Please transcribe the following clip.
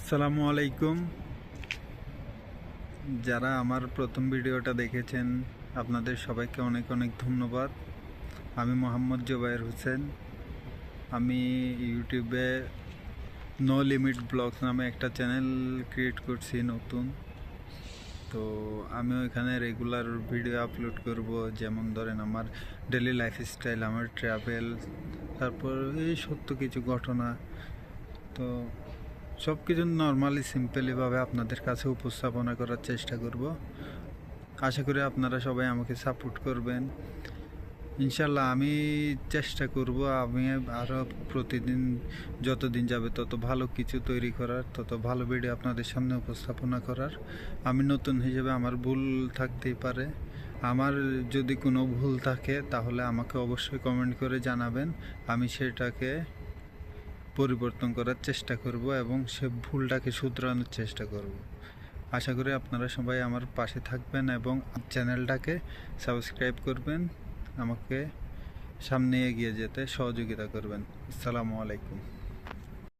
আসসালামু আলাইকুম। যারা আমার প্রথম ভিডিওটা দেখেছেন আপনাদের সবাইকে অনেক অনেক ধন্যবাদ। আমি মোহাম্মদ জুবায়ের হোসেন। আমি ইউটিউবে নো লিমিট ব্লগস নামে একটা চ্যানেল ক্রিয়েট করছি নতুন। তো আমি ওইখানে রেগুলার ভিডিও আপলোড করব, যেমন ধরেন আমার ডেলি লাইফস্টাইল, আমার ট্রাভেল, তারপর এই সত্য কিছু ঘটনা। তো সব কিছু নর্মালি সিম্পলিভাবে আপনাদের কাছে উপস্থাপনা করার চেষ্টা করব। আশা করি আপনারা সবাই আমাকে সাপোর্ট করবেন। ইনশাল্লাহ আমি চেষ্টা করব আমি আরও প্রতিদিন যতদিন যাবে তত ভালো কিছু তৈরি করার, তত ভালো ভিডিও আপনাদের সামনে উপস্থাপনা করার। আমি নতুন হিসেবে আমার ভুল থাকতেই পারে। আমার যদি কোনো ভুল থাকে তাহলে আমাকে অবশ্যই কমেন্ট করে জানাবেন। আমি সেটাকে পরিবর্তন করার চেষ্টা করব এবং সে ভুলটাকে শুধরানোর চেষ্টা করব। আশা করি আপনারা সবাই আমার পাশে থাকবেন এবং চ্যানেলটাকে সাবস্ক্রাইব করবেন, আমাকে সামনে এগিয়ে যেতে সহযোগিতা করবেন। আসসালামু আলাইকুম।